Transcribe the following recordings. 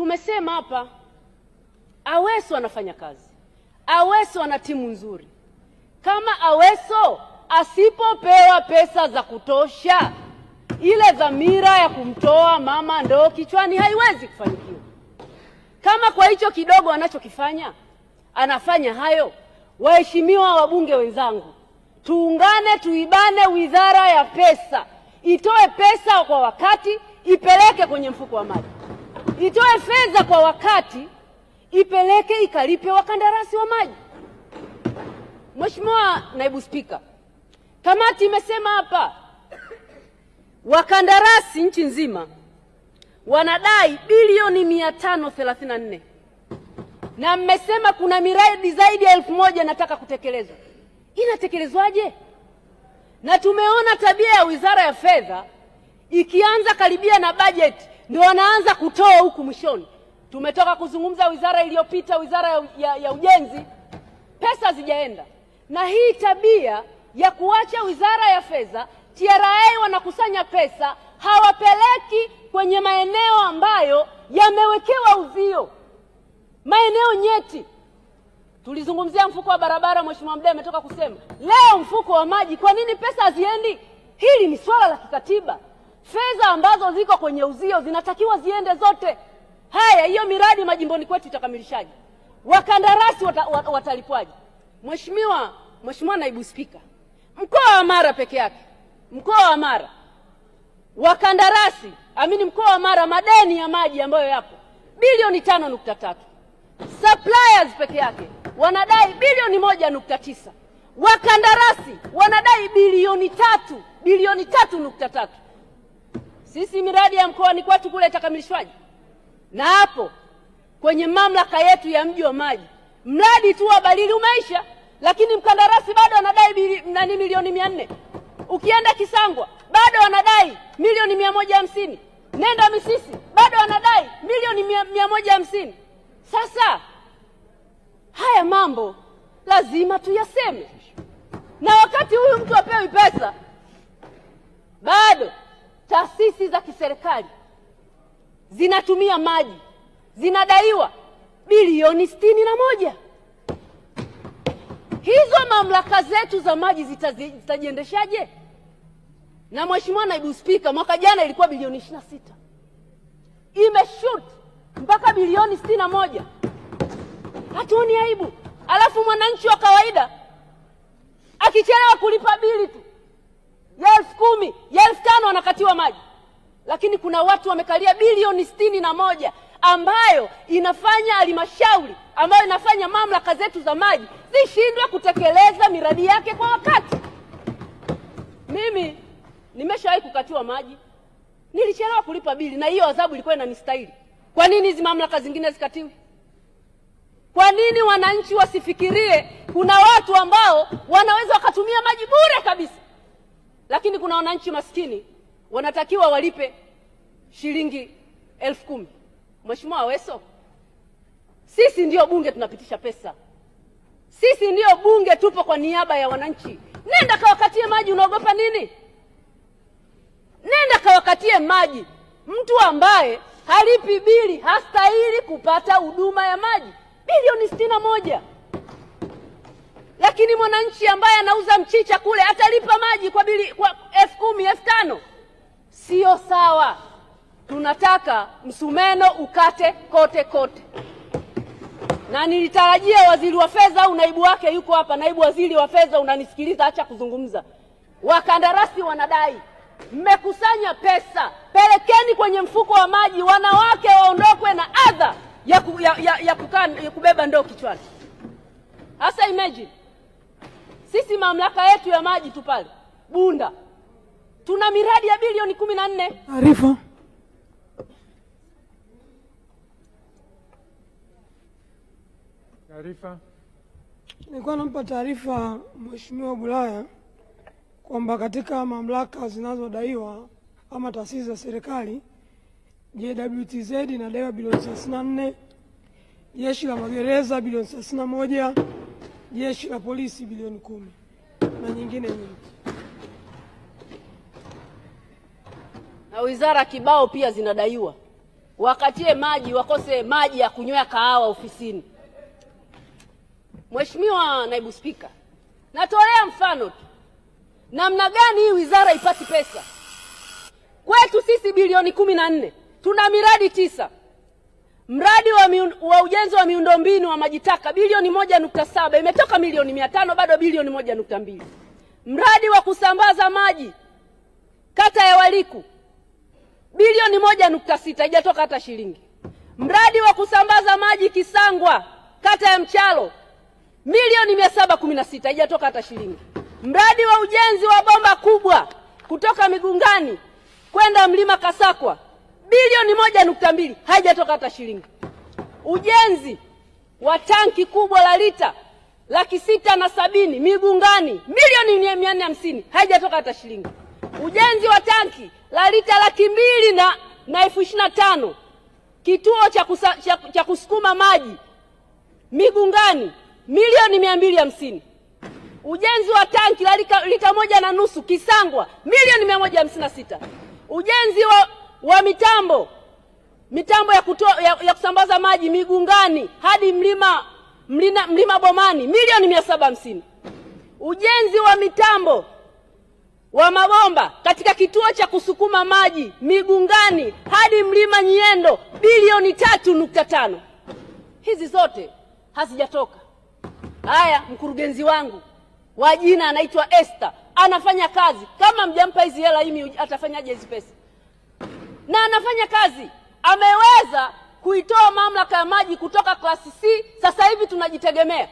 tumesema hapa Aweso anafanya kazi. Aweso ana timu nzuri. Kama Aweso asipopewa pesa za kutosha, ile dhamira ya kumtoa mama ndoo kichwani haiwezi kufanikiwa. Kama kwa hicho kidogo anachokifanya anafanya hayo, waheshimiwa wabunge wenzangu, tuungane tuibane wizara ya pesa, itoe pesa kwa wakati, ipeleke kwenye mfuko wa maji. Itoe fedha kwa wakati, ipeleke ikalipe wakandarasi wa maji. Mheshimiwa Naibu Spika, kamati imesema hapa wakandarasi nchi nzima wanadai bilioni 534. Na mmesema kuna miradi zaidi ya 1000 nataka kutekelezwa. Inatekelezwaje? Na tumeona tabia ya Wizara ya Fedha ikianza karibia na bajeti ndio wanaanza kutoa huku mwishoni. Tumetoka kuzungumza wizara iliyopita, Wizara ya Ujenzi, pesa zijaenda. Na hii tabia ya kuacha Wizara ya Fedha, TRA wanakusanya pesa, hawapeleki kwenye maeneo ambayo yamewekewa uzio, maeneo nyeti. Tulizungumzia mfuko wa barabara, Mheshimiwa Mdee ametoka kusema. Leo mfuko wa maji, kwa nini pesa haziendi? Hili ni swala la kikatiba. Fedha ambazo ziko kwenye uzio zinatakiwa ziende zote. Haya, hiyo miradi majimboni kwetu itakamilishaje? Wakandarasi watalipwaje? Mheshimiwa Naibu Spika, mkoa wa Mara peke yake, mkoa wa Mara, wakandarasi, mkoa wa Mara, madeni ya maji ambayo yapo bilioni 5.3. Suppliers peke yake wanadai bilioni 1.9. Wakandarasi wanadai bilioni 3.3. Sisi miradi ya mkoani kwetu kule itakamilishwaje? Na hapo kwenye mamlaka yetu ya mji wa maji, mradi tu wa Balili umeisha, lakini mkandarasi bado anadai milioni 400. Ukienda Kisangwa bado anadai milioni 150. Nenda Misisi bado anadai milioni 150. Sasa haya mambo lazima tuyaseme. Na wakati huyu mtu apewi pesa, bado taasisi za kiserikali zinatumia maji, zinadaiwa bilioni 61. Hizo mamlaka zetu za maji zitajiendeshaje? Na Mheshimiwa Naibu Spika, mwaka jana ilikuwa bilioni 26. Imeshoot mpaka bilioni 61. Hatuoni aibu? Alafu mwananchi wa kawaida akichelewa kulipa bili tu ya 10,000, ya 5,000 anakatiwa maji. Lakini kuna watu wamekalia bilioni 61 ambayo inafanya halmashauri, ambayo inafanya mamlaka zetu za maji zishindwe kutekeleza miradi yake kwa wakati. Mimi nimeshawahi kukatiwa maji, nilichelewa kulipa bili na hiyo adhabu ilikuwa inanistahili. Kwa nini hizi mamlaka zingine zikatiwe? Kwa nini wananchi wasifikirie kuna watu ambao wanaweza wakatumia maji bure kabisa, lakini kuna wananchi maskini wanatakiwa walipe shilingi 10,000? Mheshimiwa Aweso, sisi ndio bunge tunapitisha pesa. Sisi ndio bunge, tupo kwa niaba ya wananchi. Nenda kawakatie maji, unaogopa nini? Nenda kawakatie maji. Mtu ambaye halipi bili hastahili kupata huduma ya maji. Bilioni 61. Lakini mwananchi ambaye anauza mchicha kule atalipa maji kwa 10,000, 5,000. Sio sawa. Tunataka msumeno ukate kote kote. Na nilitarajia waziri wa fedha au naibu wake yuko hapa. Naibu waziri wa fedha, unanisikiliza, acha kuzungumza. Wakandarasi wanadai, mmekusanya pesa, pelekeni kwenye mfuko wa maji, wanawake waondokwe na adha ya kubeba ndoo kichwani. Hasa imagine sisi mamlaka yetu ya maji tu pale Bunda tuna miradi ya bilioni 14. Taarifa. Nilikuwa nampa taarifa Mheshimiwa Bulaya kwamba katika mamlaka zinazodaiwa ama taasisi za serikali, JWTZ inadaiwa bilioni 34, Jeshi la Magereza bilioni 31, Jeshi la Polisi bilioni 10 na nyingine nyingi. Na wizara kibao pia zinadaiwa. wakatie maji, wakose maji ya kunywea kahawa ofisini. Mheshimiwa Naibu Spika, natolea mfano tu namna gani hii wizara ipati pesa. Kwetu sisi bilioni 14, tuna miradi 9. Mradi wa ujenzi wa miundombinu wa maji taka bilioni 1.7, imetoka milioni 500, bado bilioni 1.2. Mradi wa kusambaza maji kata ya Waliku bilioni 1.6, haijatoka hata shilingi. Mradi wa kusambaza maji Kisangwa kata ya Mchalo milioni 716, haijatoka hata shilingi. Mradi wa ujenzi wa bomba kubwa kutoka Migungani kwenda Mlima Kasakwa bilioni 1.2, haijatoka hata shilingi. Ujenzi wa tanki kubwa la lita 670 Migungani milioni 450, haijatoka hata shilingi. Ujenzi wa tanki la lita 225,000 kituo cha kusukuma maji Migungani milioni 250. Ujenzi wa tanki la lita 1.5 Kisangwa milioni 156. Ujenzi wa mitambo ya kusambaza maji Migungani hadi mlima Bomani milioni 750. Ujenzi wa mitambo wa mabomba katika kituo cha kusukuma maji Migungani hadi mlima Nyiendo bilioni 3.5. Hizi zote hazijatoka. Haya, mkurugenzi wangu wa jina anaitwa Esther, anafanya kazi. Kama mjampa hizi hela hii atafanyaje hizi pesa? Na anafanya kazi. Ameweza kuitoa mamlaka ya maji kutoka klasi C, sasa hivi tunajitegemea.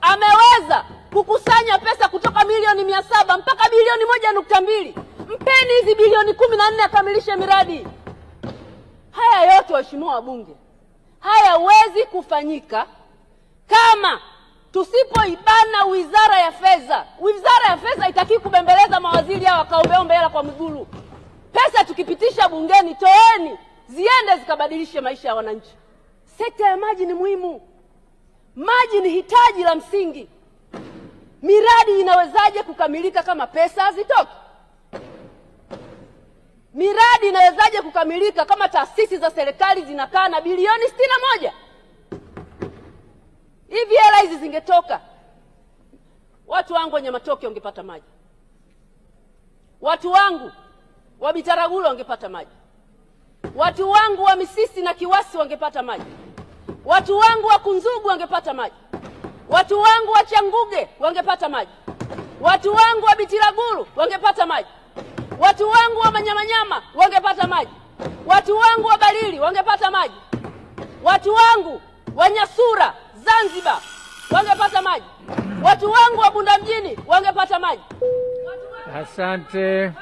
Ameweza kukusanya pesa kutoka milioni 700 mpaka bilioni 1.2. Mpeni hizi bilioni 14 akamilishe miradi. Haya yote waheshimiwa wabunge, hayawezi kufanyika kama tusipoibana wizara ya fedha. Wizara ya fedha itaki kubembeleza mawaziri hao wakaombeombe hela kwa migulu. Pesa tukipitisha bungeni, toeni ziende zikabadilishe maisha ya wananchi. Sekta ya maji ni muhimu. Maji ni hitaji la msingi. Miradi inawezaje kukamilika kama pesa hazitoki? Miradi inawezaje kukamilika kama taasisi za serikali zinakaa na bilioni 61? Hivi hela hizi zingetoka, watu wangu wenye Matoke wangepata maji. Watu wangu wa Bitaraguru wangepata maji. Watu wangu wa Misisi na Kiwasi wangepata maji. Watu wangu wa Kunzugu wangepata maji. Watu wangu wa Changuge wangepata maji. Watu wangu wa Bitaraguru wangepata maji. Watu wangu wa Manyamanyama wangepata maji. Watu wangu wa Balili wangepata maji. Watu wangu wa Nyasura Zanzibar wangepata maji. Watu wangu wa Bunda mjini wangepata maji. Asante.